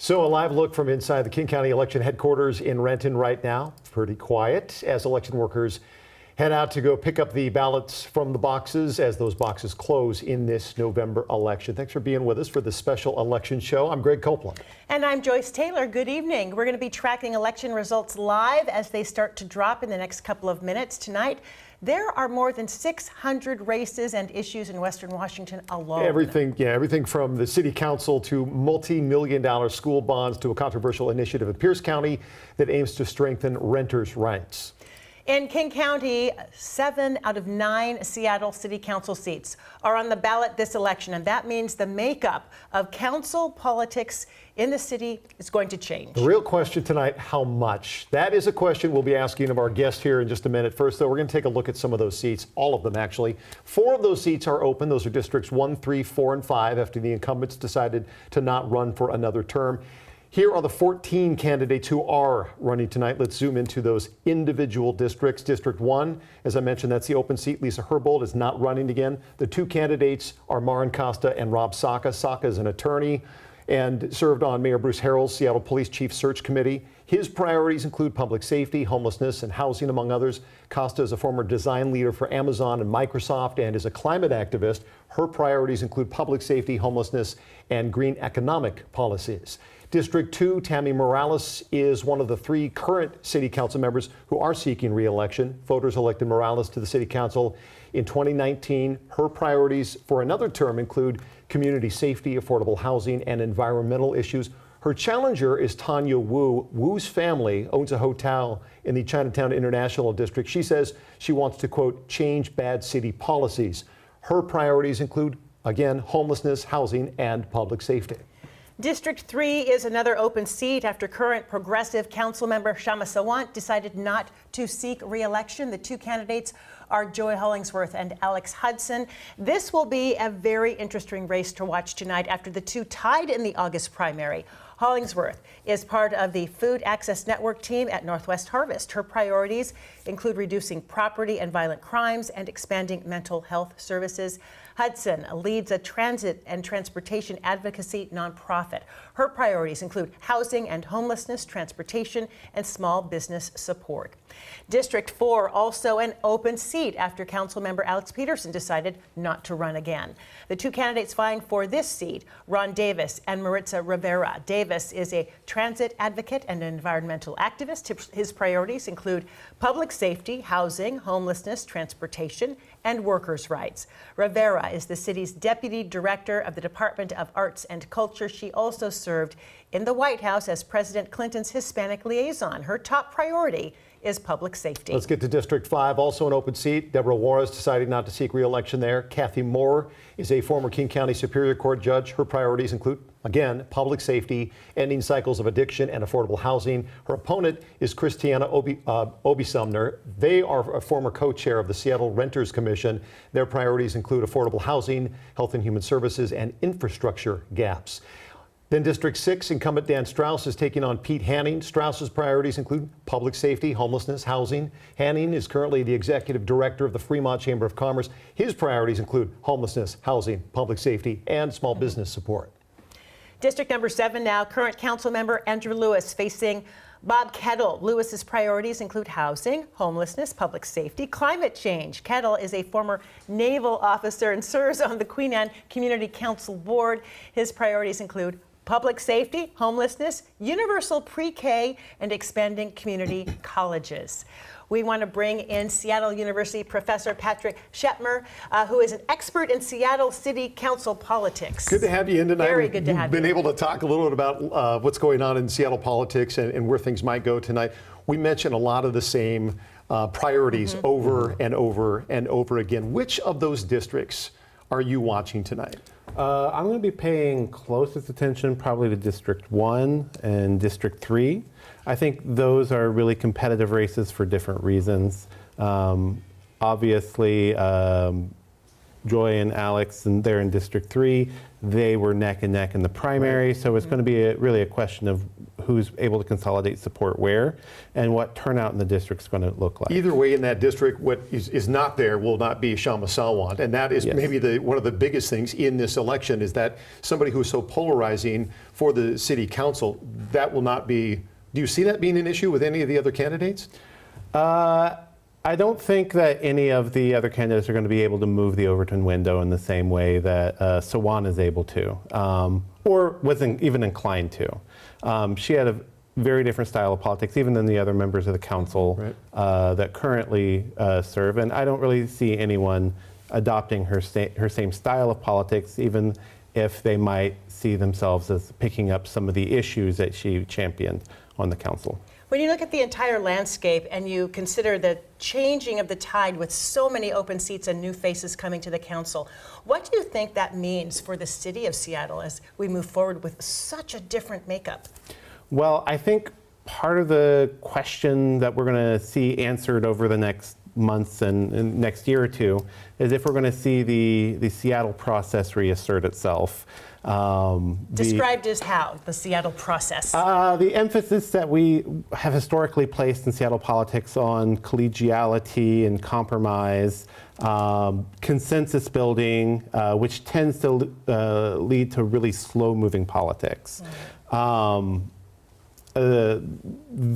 So a live look from inside the King County election headquarters in Renton right now. Pretty quiet as election workers head out to go pick up the ballots from the boxes as those boxes close in this November election. Thanks for being with us for this special election show. I'm Greg Copeland. And I'm Joyce Taylor. Good evening. We're going to be tracking election results live as they start to drop in the next couple of minutes. Tonight, there are more than 600 races and issues in Western Washington alone. Everything from the city council to multi-million-dollar school bonds to a controversial initiative in Pierce County that aims to strengthen renters' rights. In King County, 7 out of 9 Seattle City Council seats are on the ballot this election, and that means the makeup of council politics in the city is going to change. The real question tonight, how much? That is a question we'll be asking of our guest here in just a minute. First, though, we're going to take a look at some of those seats, all of them actually. 4 of those seats are open. Those are districts 1, 3, 4, and 5 after the incumbents decided to not run for another term. Here are the 14 candidates who are running tonight. Let's zoom into those individual districts. District 1, as I mentioned, that's the open seat. Lisa Herbold is not running again. The 2 candidates are Maren Costa and Rob Saka. Saka is an attorney and served on Mayor Bruce Harrell's Seattle Police Chief Search Committee. His priorities include public safety, homelessness, and housing, among others. Costa is a former design leader for Amazon and Microsoft and is a climate activist. Her priorities include public safety, homelessness, and green economic policies. District 2, Tammy Morales is one of the 3 current city council members who are seeking re-election. Voters elected Morales to the city council in 2019. Her priorities for another term include community safety, affordable housing, and environmental issues. Her challenger is Tanya Wu. Wu's family owns a hotel in the Chinatown International District. She says she wants to, quote, change bad city policies. Her priorities include, again, homelessness, housing, and public safety. District 3 is another open seat after current progressive council member Kshama Sawant decided not to seek re-election. The 2 candidates are Joy Hollingsworth and Alex Hudson. This will be a very interesting race to watch tonight after the 2 tied in the August primary. Hollingsworth is part of the Food Access Network team at Northwest Harvest. Her priorities include reducing property and violent crimes and expanding mental health services. Hudson leads a transit and transportation advocacy nonprofit. Her priorities include housing and homelessness, transportation, and small business support. District 4, also an open seat after Councilmember Alex Peterson decided not to run again. The 2 candidates vying for this seat, Ron Davis and Maritza Rivera. Davis is a transit advocate and an environmental activist. His priorities include public safety, housing, homelessness, transportation, and workers' rights. Rivera is the city's deputy director of the Department of Arts and Culture. She also served in the White House as President Clinton's Hispanic liaison. Her top priority is public safety. Let's get to District 5, also an open seat. Deborah Juarez decided not to seek re-election there. Kathy Moore is a former King County Superior Court judge. Her priorities include, again, public safety, ending cycles of addiction, and affordable housing. Her opponent is Christiana Obi-Sumner. They are a former co-chair of the Seattle Renters Commission. Their priorities include affordable housing, health and human services, and infrastructure gaps. Then District 6, incumbent Dan Strauss is taking on Pete Hanning. Strauss's priorities include public safety, homelessness, housing. Hanning is currently the executive director of the Fremont Chamber of Commerce. His priorities include homelessness, housing, public safety, and small business support. District number 7 now, current council member Andrew Lewis facing Bob Kettle. Lewis's priorities include housing, homelessness, public safety, climate change. Kettle is a former naval officer and serves on the Queen Anne Community Council Board. His priorities include public safety, homelessness, universal pre-K, and expanding community colleges. We want to bring in Seattle University Professor Patrick Shetmer, who is an expert in Seattle City Council politics. Good to have you in tonight. Very good to have you. We've been able to talk a little bit about what's going on in Seattle politics and where things might go tonight. We mentioned a lot of the same priorities over and over and over again. Which of those districts are you watching tonight? I'm going to be paying closest attention probably to District 1 and District 3. I think those are really competitive races for different reasons. Obviously, Joy and Alex, and they're in District 3. They were neck and neck in the primary, so it's going to be really a question of who's able to consolidate support where and what turnout in the district is going to look like. Either way, in that district, what is not there will not be Shama Sawant, and that is Yes. maybe one of the biggest things in this election is that somebody who is so polarizing for the city council, that will not be. Do you see that being an issue with any of the other candidates? I don't think that any of the other candidates are going to be able to move the Overton window in the same way that Sawant is able to, or wasn't even inclined to. She had a very different style of politics, even than the other members of the council that currently serve. And I don't really see anyone adopting her same style of politics, even if they might see themselves as picking up some of the issues that she championed on the council. When you look at the entire landscape and you consider the changing of the tide with so many open seats and new faces coming to the council, what do you think that means for the city of Seattle as we move forward with such a different makeup? Well, I think part of the question that we're going to see answered over the next months and next year or two is if we're going to see the Seattle process reassert itself. Described as how, the Seattle process? The emphasis that we have historically placed in Seattle politics on collegiality and compromise, consensus building, which tends to lead to really slow-moving politics. The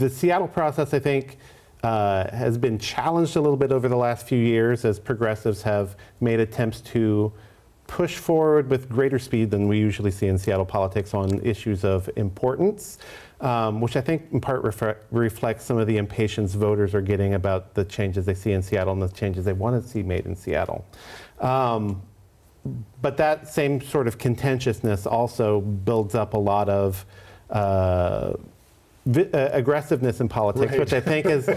Seattle process, I think, has been challenged a little bit over the last few years as progressives have made attempts to push forward with greater speed than we usually see in Seattle politics on issues of importance, which I think in part reflects some of the impatience voters are getting about the changes they see in Seattle and the changes they want to see made in Seattle. But that same sort of contentiousness also builds up a lot of aggressiveness in politics, which I think is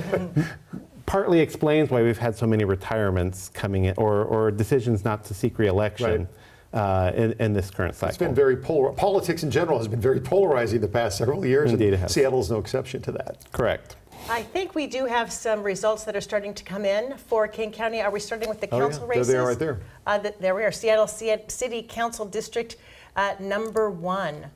partly explains why we've had so many retirements coming in, or decisions not to seek re-election in this current cycle. It's been very politics in general has been very polarizing the past several years. Indeed and it has. Seattle's no exception to that. Correct. I think we do have some results that are starting to come in for King County. Are we starting with the council There races? they are right there. There we are, Seattle City Council District number 1.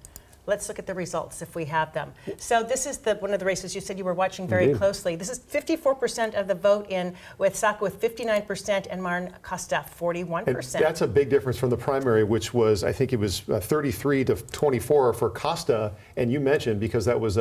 Let's look at the results if we have them. So this is one of the races you said you were watching very Indeed. closely. This is 54% of the vote in with Saco with 59% and Marn Costa 41%. And that's a big difference from the primary, which was, I think it was 33 to 24 for Costa. And you mentioned because that was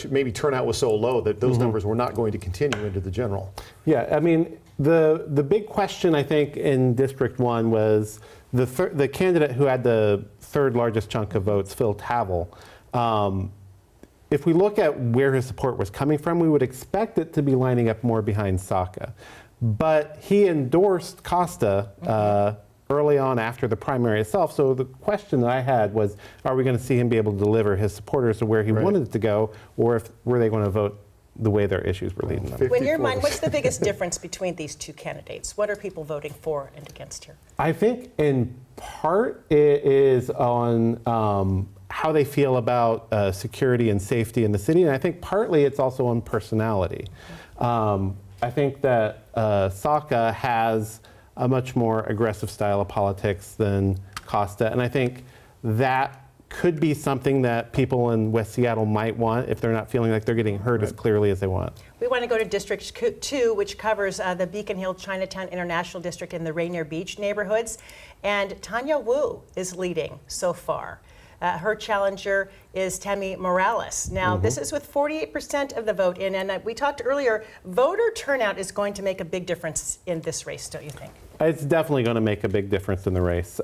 maybe turnout was so low that those numbers were not going to continue into the general. Yeah, I mean, the big question I think in District 1 was the candidate who had the third largest chunk of votes, Phil Tavel. If we look at where his support was coming from, we would expect it to be lining up more behind Saka. But he endorsed Costa early on after the primary itself. So the question that I had was, are we going to see him be able to deliver his supporters to where he wanted it to go, or were they going to vote the way their issues were leading them? In your mind, what's the biggest difference between these two candidates? What are people voting for and against here? I think in part it is on how they feel about security and safety in the city, and I think partly it's also on personality. I think that Saka has a much more aggressive style of politics than Costa, and I think that could be something that people in West Seattle might want if they're not feeling like they're getting heard as clearly as they want. We want to go to District 2, which covers the Beacon Hill, Chinatown International District and the Rainier Beach neighborhoods. And Tanya Wu is leading so far. Her challenger is Tammy Morales. Now, this is with 48% of the vote in, and we talked earlier, voter turnout is going to make a big difference in this race, don't you think? It's definitely going to make a big difference in the race.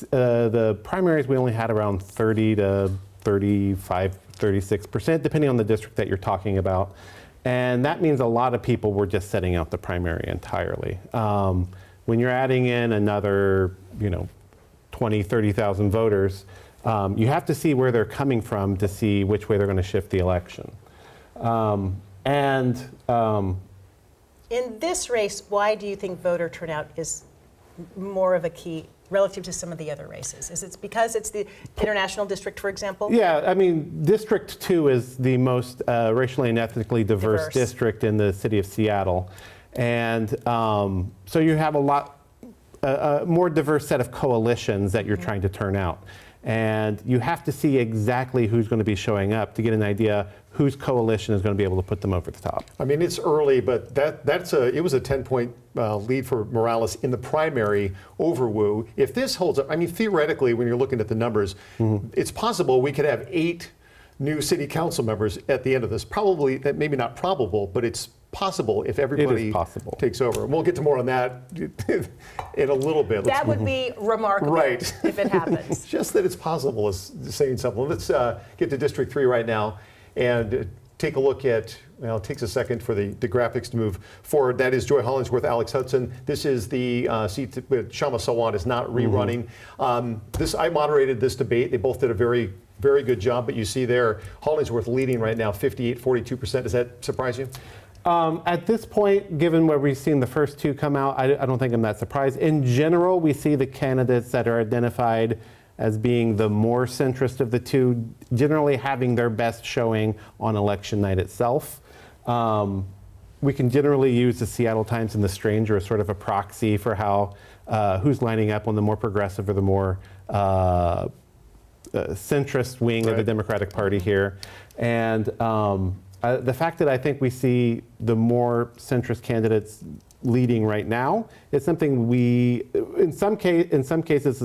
The primaries, we only had around 30 to 35, 36%, depending on the district that you're talking about. And that means a lot of people were just setting out the primary entirely. When you're adding in another, 20, 30,000 voters, you have to see where they're coming from to see which way they're going to shift the election. In this race, why do you think voter turnout is more of a key relative to some of the other races? Is it because it's the international district, for example? Yeah, I mean, District 2 is the most racially and ethnically diverse district in the city of Seattle. And so you have a more diverse set of coalitions that you're trying to turn out. And you have to see exactly who's going to be showing up to get an idea whose coalition is going to be able to put them over the top. I mean, it's early, but it was a 10-point lead for Morales in the primary over Wu. If this holds up, I mean, theoretically, when you're looking at the numbers, it's possible we could have 8 new city council members at the end of this. Probably, that maybe not probable, but it's possible if everybody possible. takes over. We'll get to more on that in a little bit. That would be remarkable Right. if it happens. Just that it's possible is saying something. Let's get to District 3 right now and take a look at, well, it takes a second for the graphics to move forward. That is Joy Hollingsworth, Alex Hudson. This is the seat that Shama Sawant is not rerunning. I moderated this debate. They both did a very, very good job, but you see there, Hollingsworth leading right now, 58-42%. Does that surprise you? At this point, given where we've seen the first 2 come out, I don't think I'm that surprised. In general, we see the candidates that are identified as being the more centrist of the 2 generally having their best showing on election night itself. We can generally use the Seattle Times and the Stranger as sort of a proxy for how who's lining up on the more progressive or the more centrist wing of the Democratic Party here. And the fact that I think we see the more centrist candidates leading right now is something in some cases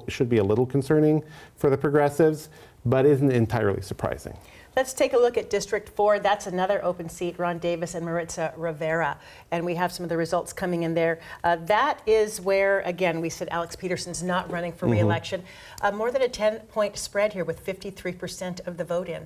should be a little concerning for the progressives, but isn't entirely surprising. Let's take a look at District 4. That's another open seat, Ron Davis and Maritza Rivera. And we have some of the results coming in there. That is where, again, we said Alex Peterson's not running for re-election. More than a 10-point spread here with 53% of the vote in.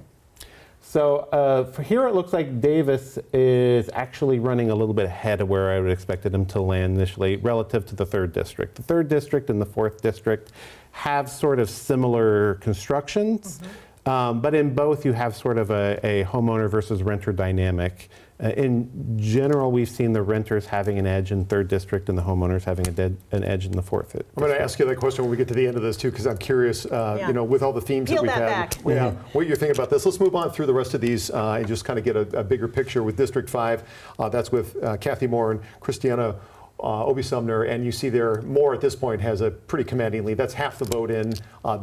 So for here, it looks like Davis is actually running a little bit ahead of where I would expected him to land initially relative to the 3rd district. The 3rd district and the 4th district have sort of similar constructions, but in both you have sort of a homeowner versus renter dynamic. In general, we've seen the renters having an edge in 3rd district and the homeowners having an edge in the 4th district. I'm going to ask you that question when we get to the end of this too, because I'm curious, you know, with all the themes Peel that we've that had, back. yeah, what you're thinking about this. Let's move on through the rest of these and just kind of get a bigger picture with District 5. That's with Kathy Moore and Christiana Obi Sumner, and you see there Moore at this point has a pretty commanding lead. That's half the vote in.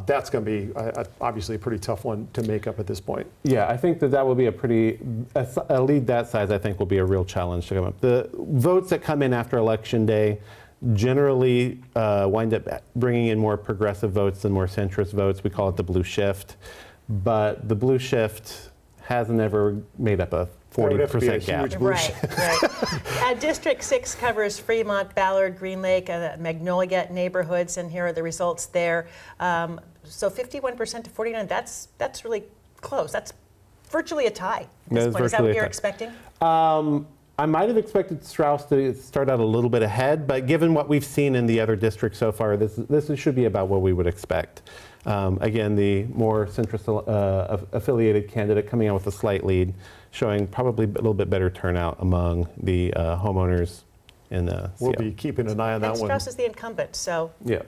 That's going to be obviously a pretty tough one to make up at this point. Yeah, I think that will be a lead that size, I think, will be a real challenge to come up. The votes that come in after Election Day generally wind up bringing in more progressive votes than more centrist votes. We call it the blue shift. But the blue shift hasn't ever made up a 40% gap. Right. District 6 covers Fremont, Ballard, Green Lake, Magnolia neighborhoods, and here are the results there. So 51% to 49%, that's really close. That's virtually a tie at this point. Is that what you're expecting? I might have expected Strauss to start out a little bit ahead, but given what we've seen in the other districts so far, this should be about what we would expect. Again, the more centrist affiliated candidate coming out with a slight lead, showing probably a little bit better turnout among the homeowners in We'll Seattle. be keeping an eye on that And one. Strauss is the incumbent, so Yeah.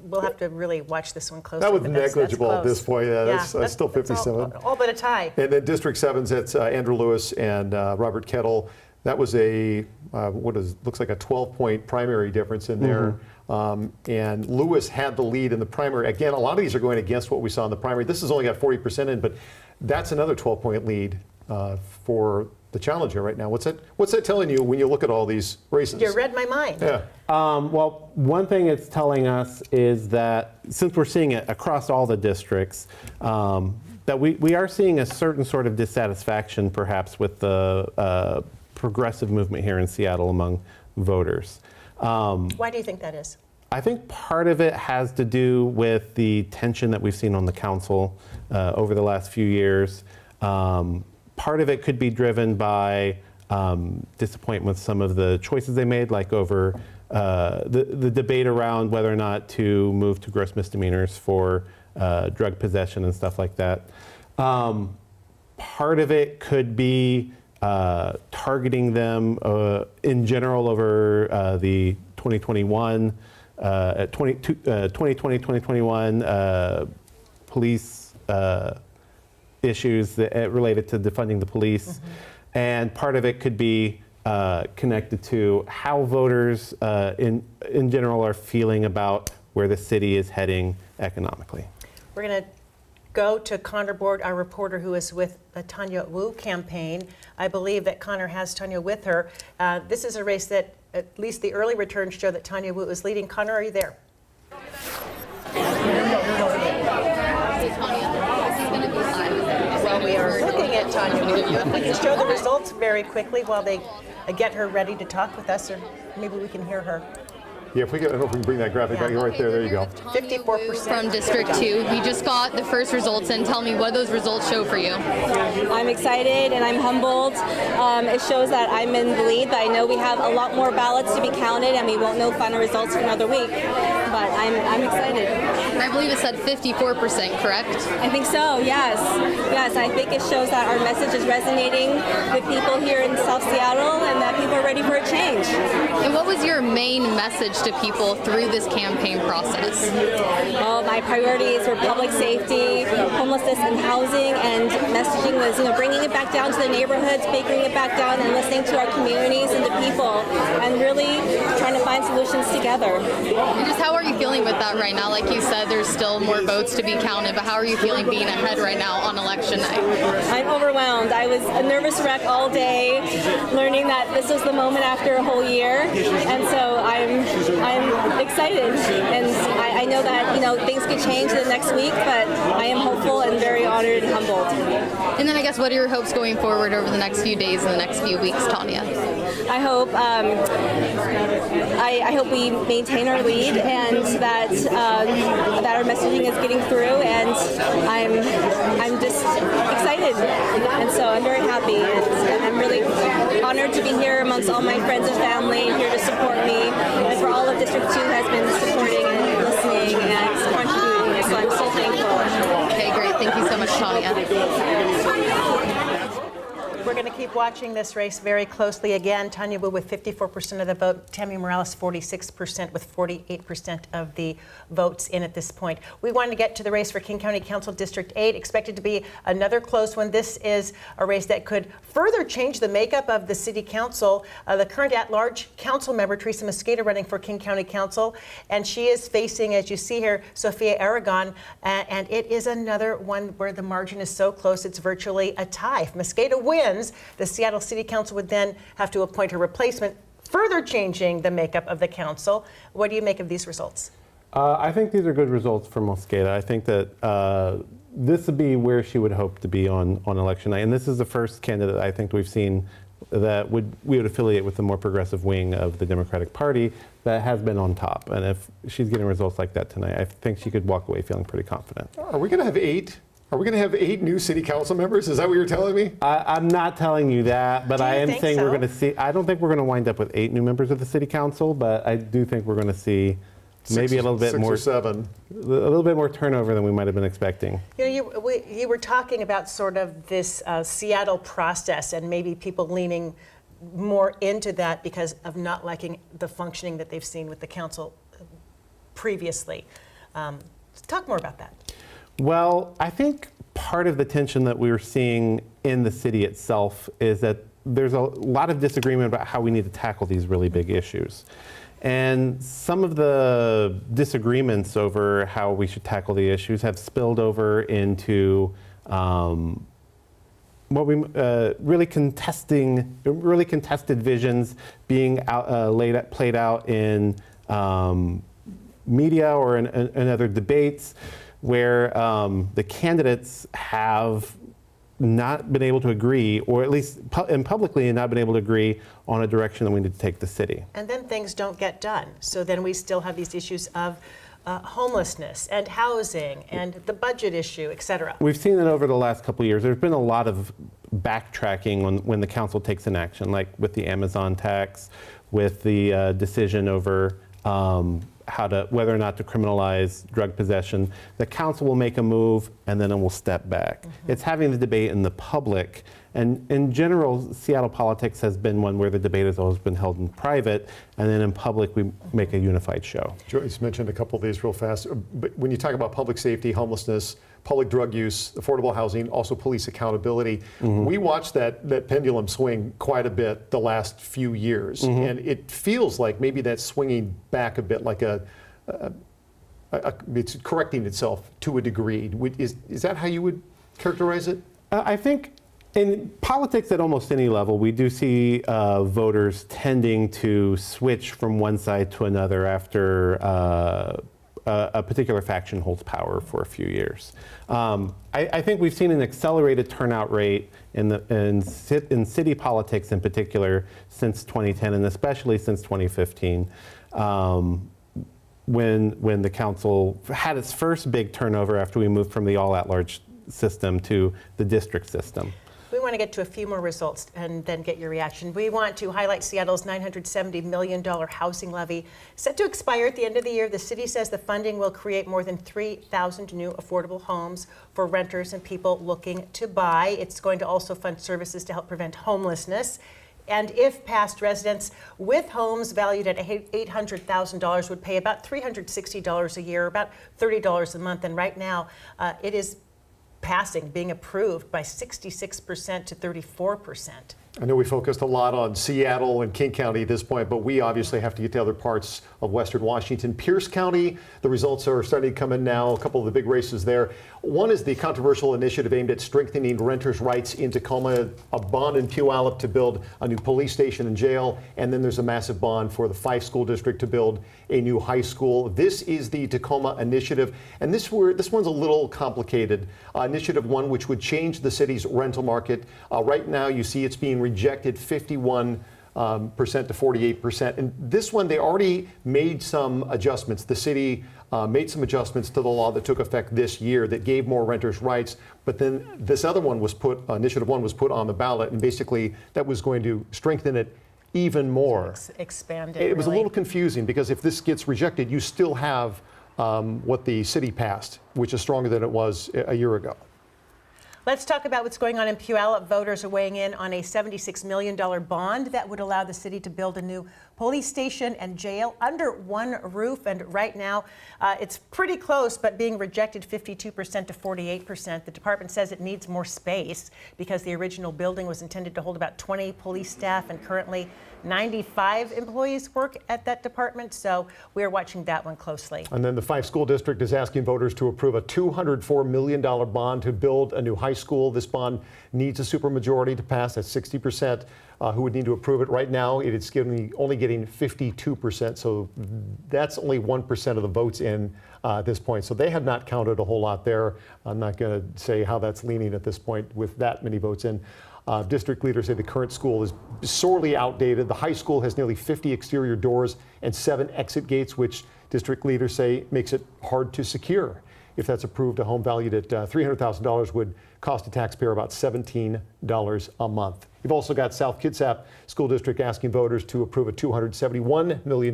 we'll have to really watch this one closely. That was but that's negligible at close. this point. Yeah, that's still 57. All but a tie. And then District 7's that's Andrew Lewis and Robert Kettle. That was looks like a 12-point primary difference in there. And Lewis had the lead in the primary. Again, a lot of these are going against what we saw in the primary. This has only got 40% in, but that's another 12-point lead for the challenger right now. What's that telling you when you look at all these races? You read my mind. Yeah. Well, one thing it's telling us is that since we're seeing it across all the districts, that we are seeing a certain sort of dissatisfaction perhaps with the progressive movement here in Seattle among voters. Why do you think that is? I think part of it has to do with the tension that we've seen on the council over the last few years. Part of it could be driven by disappointment with some of the choices they made, like over the debate around whether or not to move to gross misdemeanors for drug possession and stuff like that. Part of it could be targeting them in general over the 2021, 2020-2021 police issues that related to defunding the police. And part of it could be connected to how voters in general are feeling about where the city is heading economically. We're going to go to Connor Board, our reporter who is with the Tanya Wu campaign. I believe that Connor has Tanya with her. This is a race that at least the early returns show that Tanya Wu is leading. Connor, are you there? Well, we are looking at Tanya Wu. We can show the results very quickly while they get her ready to talk with us, or maybe we can hear her. Yeah, if we can, I don't know if we can bring that graphic back. Right there, there you go. 54% from District 2. We just got the first results in. Tell me what those results show for you. I'm excited and I'm humbled. It shows that I'm in the lead, but I know we have a lot more ballots to be counted and we won't know final results for another week. But I'm excited. I believe it said 54%, correct? I think so, yes. Yes, I think it shows that our message is resonating with people here in South Seattle and that people are ready for a change. And what was your main message to people through this campaign process? Well, my priorities were public safety, homelessness, and housing, and messaging was, bringing it back down to the neighborhoods, baking it back down, and listening to our communities and the people, and really trying to find solutions together. And just how are you feeling with that right now? Like you said, there's still more votes to be counted, but how are you feeling being ahead right now on election night? I'm overwhelmed. I was a nervous wreck all day, learning that this was the moment after a whole year, and so I'm excited, and I know that things could change in the next week, but I am hopeful and very honored and humbled. And then I guess what are your hopes going forward over the next few days and the next few weeks, Tanya? I hope I hope we maintain our lead and that our messaging is getting through, and I'm just excited, and so I'm very happy, and I'm really honored to be here amongst all my friends and family here to support me, and for all of District 2 has been supporting and listening and contributing, so I'm so thankful. Okay, great. Thank you so much, Tanya. We're going to keep watching this race very closely. Again, Tanya Wu with 54% of the vote, Tammy Morales 46% with 48% of the votes in at this point. We wanted to get to the race for King County Council District 8, expected to be another close one. This is a race that could further change the makeup of the city council. The current at-large council member, Teresa Mosqueda, running for King County Council, and she is facing, as you see here, Sofia Aragon, and it is another one where the margin is so close it's virtually a tie. If Mosqueda wins, the Seattle City Council would then have to appoint her replacement, further changing the makeup of the council. What do you make of these results? I think these are good results for Mosqueda. I think that this would be where she would hope to be on election night. And this is the first candidate I think we've seen that we would affiliate with the more progressive wing of the Democratic Party that has been on top. And if she's getting results like that tonight, I think she could walk away feeling pretty confident. Are we going to have 8? Are we going to have 8 new city council members? Is that what you're telling me? I'm not telling you that, but I am saying so? we're going to see. I don't think we're going to wind up with 8 new members of the city council, but I do think we're going to see maybe a little bit 6 more, or 7. a little bit more turnover than we might have been expecting. You were talking about sort of this Seattle process and maybe people leaning more into that because of not liking the functioning that they've seen with the council previously. Talk more about that. Well, I think part of the tension that we're seeing in the city itself is that there's a lot of disagreement about how we need to tackle these really big issues. And some of the disagreements over how we should tackle the issues have spilled over into what we really contested visions being played out in media or in other debates, where the candidates have not been able to agree, or at least publicly not been able to agree on a direction that we need to take the city. And then things don't get done. So then we still have these issues of homelessness and housing and the budget issue, et cetera. We've seen that over the last couple of years. There's been a lot of backtracking when the council takes an action, like with the Amazon tax, with the decision over whether or not to criminalize drug possession. The council will make a move and then it will step back. Mm-hmm. It's having the debate in the public, and in general, Seattle politics has been one where the debate has always been held in private, and then in public we make a unified show. Joyce mentioned a couple of these real fast, but when you talk about public safety, homelessness, public drug use, affordable housing, also police accountability, we watched that pendulum swing quite a bit the last few years, and it feels like maybe that's swinging back a bit, like a it's correcting itself to a degree. Is that how you would characterize it? I think in politics at almost any level, we do see voters tending to switch from one side to another after a particular faction holds power for a few years. I think we've seen an accelerated turnout rate in city politics in particular since 2010, and especially since 2015. When the council had its first big turnover after we moved from the all at-large system to the district system. We want to get to a few more results and then get your reaction. We want to highlight Seattle's $970 million housing levy. Set to expire at the end of the year, the city says the funding will create more than 3,000 new affordable homes for renters and people looking to buy. It's going to also fund services to help prevent homelessness. And if passed, residents with homes valued at $800,000 would pay about $360 a year, about $30 a month. And right now, it is being approved by 66% to 34%. I know we focused a lot on Seattle and King County at this point, but we obviously have to get to other parts of Western Washington. Pierce County, the results are starting to come in now, a couple of the big races there. One is the controversial initiative aimed at strengthening renters' rights in Tacoma, a bond in Puyallup to build a new police station and jail, and then there's a massive bond for the Fife School District to build a new high school. This is the Tacoma initiative, and this one's a little complicated. Initiative 1, which would change the city's rental market. Right now, you see it's being rejected 51% to 48%. And this one, they already made some adjustments. The city made some adjustments to the law that took effect this year that gave more renters rights. But then this other one was Initiative 1 was put on the ballot, and basically that was going to strengthen it even more. Expand it. It was a really. little confusing because if this gets rejected, you still have what the city passed, which is stronger than it was a year ago. Let's talk about what's going on in Puyallup. Voters are weighing in on a $76 million bond that would allow the city to build a new police station and jail under one roof. And right now, it's pretty close, but being rejected 52% to 48%. The department says it needs more space because the original building was intended to hold about 20 police staff, and currently 95 employees work at that department. So we're watching that one closely. And then the Fife School District is asking voters to approve a $204 million bond to build a new high school. This bond needs a supermajority to pass. That's 60% who would need to approve it. Right now, it's only getting 52%. So that's only 1% of the votes in at this point. So they have not counted a whole lot there. I'm not going to say how that's leaning at this point with that many votes in. District leaders say the current school is sorely outdated. The high school has nearly 50 exterior doors and 7 exit gates, which district leaders say makes it hard to secure. If that's approved, a home valued at $300,000 would cost a taxpayer about $17 a month. You've also got South Kitsap School District asking voters to approve a $271 million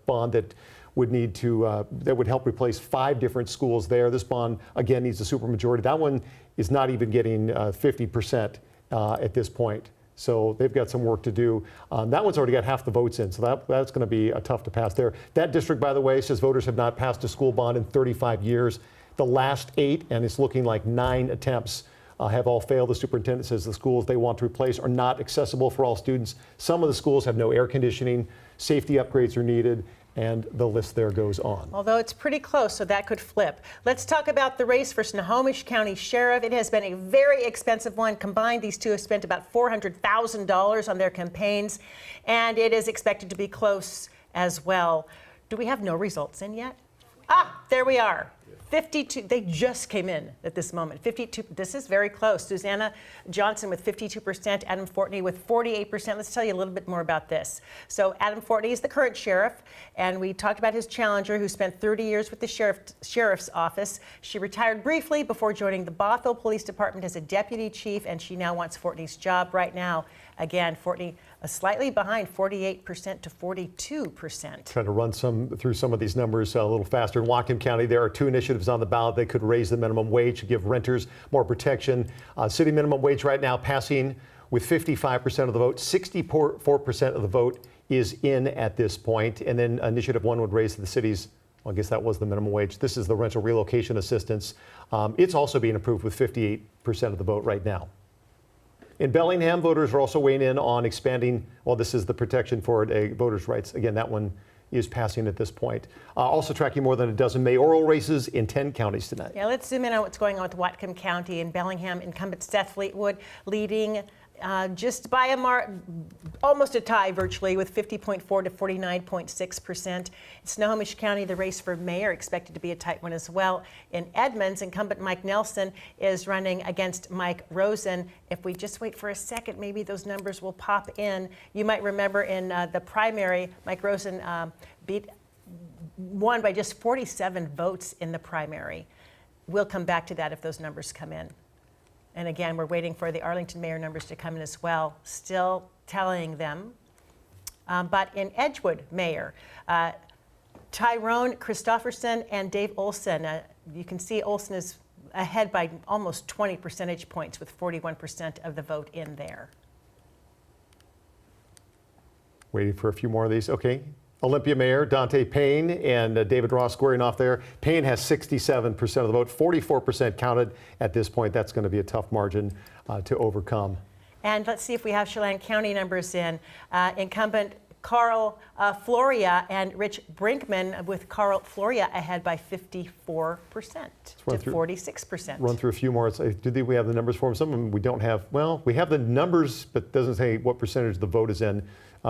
bond that would help replace 5 different schools there. This bond, again, needs a supermajority. That one is not even getting 50%. At this point. So they've got some work to do. That one's already got half the votes in, so that's going to be tough to pass there. That district, by the way, says voters have not passed a school bond in 35 years. The last 8, and it's looking like 9 attempts, have all failed. The superintendent says the schools they want to replace are not accessible for all students. Some of the schools have no air conditioning, safety upgrades are needed, and the list there goes on. Although it's pretty close, so that could flip. Let's talk about the race for Snohomish County Sheriff. It has been a very expensive one. Combined, these two have spent about $400,000 on their campaigns, and it is expected to be close as well. Do we have no results in yet? There we are. 52, they just came in at this moment. 52, this is very close. Susanna Johnson with 52%, Adam Fortney with 48%. Let's tell you a little bit more about this. So Adam Fortney is the current sheriff, and we talked about his challenger who spent 30 years with the sheriff's office. She retired briefly before joining the Bothell Police Department as a deputy chief, and she now wants Fortney's job right now. Again, Fortney slightly behind, 48% to 42%. Trying to run through some of these numbers a little faster. In Whatcom County, there are 2 initiatives on the ballot that could raise the minimum wage to give renters more protection. City minimum wage right now passing with 55% of the vote. 64% of the vote is in at this point. And then Initiative 1 would raise the city's, well, I guess that was the minimum wage. This is the rental relocation assistance. It's also being approved with 58% of the vote right now. In Bellingham, voters are also weighing in on expanding, well, this is the protection for voters' rights. Again, that one is passing at this point. Also tracking more than a dozen mayoral races in 10 counties tonight. Yeah, let's zoom in on what's going on with Whatcom County. In Bellingham, incumbent Seth Fleetwood leading just by almost a tie virtually, with 50.4 to 49.6%. In Snohomish County, the race for mayor expected to be a tight one as well. In Edmonds, incumbent Mike Nelson is running against Mike Rosen. If we just wait for a second, maybe those numbers will pop in. You might remember in the primary, Mike Rosen won by just 47 votes in the primary. We'll come back to that if those numbers come in. And again, we're waiting for the Arlington mayor numbers to come in as well, still tallying them. But in Edgewood mayor, Tyrone Christofferson and Dave Olson, you can see Olson is ahead by almost 20 percentage points with 41% of the vote in there. Waiting for a few more of these. Okay. Olympia Mayor Dante Payne and David Ross squaring off there. Payne has 67% of the vote, 44% counted at this point. That's going to be a tough margin to overcome. And let's see if we have Chelan County numbers in. Incumbent Carl Floria and Rich Brinkman, with Carl Floria ahead by 54% to 46%. Run through a few more. Do we have the numbers for them? Some of them we don't have. Well, we have the numbers, but it doesn't say what percentage the vote is in.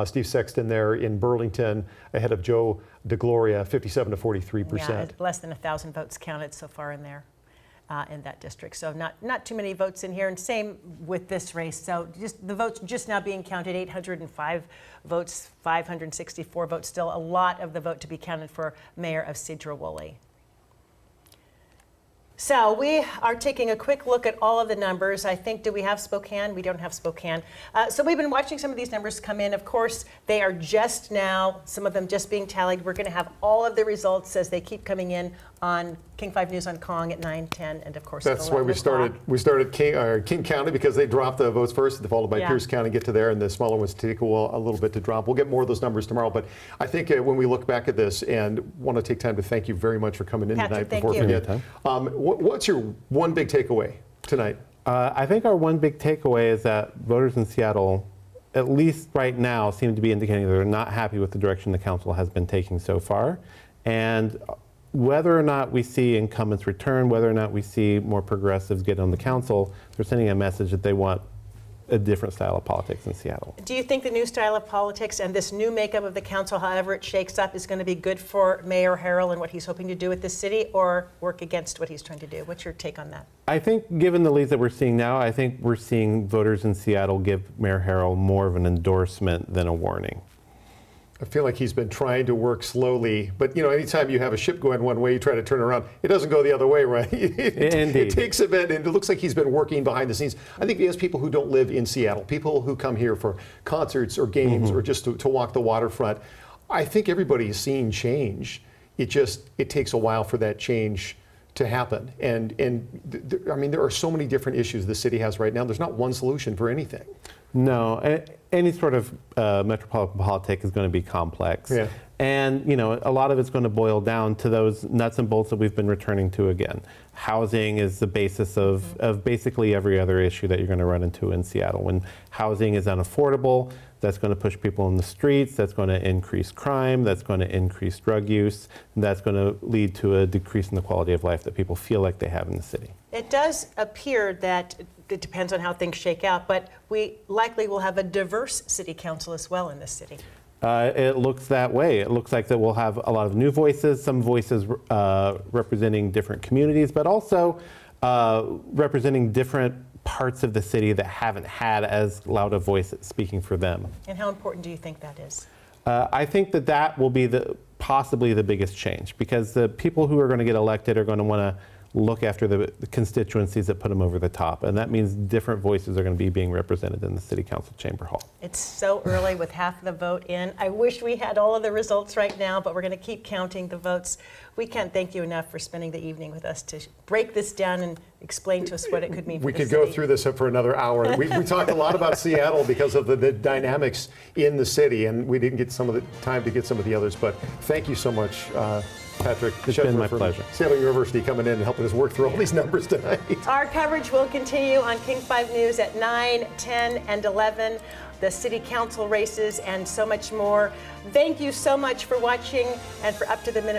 Steve Sexton there in Burlington ahead of Joe DeGloria, 57 to 43%. Yeah, less than 1,000 votes counted so far in there. In that district. So not too many votes in here, and same with this race. So just the votes just now being counted, 805 votes, 564 votes, still a lot of the vote to be counted for Mayor of Sedro-Woolley. So we are taking a quick look at all of the numbers. I think, do we have Spokane? We don't have Spokane. So we've been watching some of these numbers come in. Of course, they are just now, some of them just being tallied. We're going to have all of the results as they keep coming in on King 5 News on Kong at 9, 10, and of course That's at why 11 o'clock. we started King County, because they dropped the votes first, followed by Pierce County, get to there, and the smaller ones take a little bit to drop. We'll get more of those numbers tomorrow, but I think when we look back at this, and want to take time to thank you very much for coming in Patrick, tonight. thank Before we you. forget, what's your one big takeaway tonight? I think our one big takeaway is that voters in Seattle, at least right now, seem to be indicating they're not happy with the direction the council has been taking so far. And whether or not we see incumbents return, whether or not we see more progressives get on the council, they're sending a message that they want a different style of politics in Seattle. Do you think the new style of politics and this new makeup of the council, however it shakes up, is going to be good for Mayor Harrell and what he's hoping to do with this city, or work against what he's trying to do? What's your take on that? I think given the leads that we're seeing now, I think we're seeing voters in Seattle give Mayor Harrell more of an endorsement than a warning. I feel like he's been trying to work slowly, but anytime you have a ship going one way, you try to turn around, it doesn't go the other way, right? Indeed. It takes a bit, and it looks like he's been working behind the scenes. I think he has people who don't live in Seattle, people who come here for concerts or games or just to walk the waterfront. I think everybody is seeing change. It takes a while for that change to happen. And I mean, there are so many different issues the city has right now. There's not one solution for anything. No, any sort of metropolitan politics is going to be complex. Yeah. And, a lot of it's going to boil down to those nuts and bolts that we've been returning to again. Housing is the basis of basically every other issue that you're going to run into in Seattle. When housing is unaffordable, that's going to push people in the streets, that's going to increase crime, that's going to increase drug use, and that's going to lead to a decrease in the quality of life that people feel like they have in the city. It does appear that it depends on how things shake out, but we likely will have a diverse city council as well in this city. It looks that way. It looks like that we'll have a lot of new voices, some voices representing different communities, but also representing different parts of the city that haven't had as loud a voice speaking for them. And how important do you think that is? I think that will be possibly the biggest change, because the people who are going to get elected are going to want to look after the constituencies that put them over the top. And that means different voices are going to be being represented in the City Council Chamber Hall. It's so early with half the vote in. I wish we had all of the results right now, but we're going to keep counting the votes. We can't thank you enough for spending the evening with us to break this down and explain to us what it could mean for We the could city. go through this for another hour. We talked a lot about Seattle because of the dynamics in the city, and we didn't get some of the time to get some of the others, but thank you so much, Patrick. It's been my pleasure. Seattle University coming in and helping us work through all these numbers tonight. Our coverage will continue on King 5 News at 9, 10, and 11. the city council races, and so much more. Thank you so much for watching and for Up to the Minute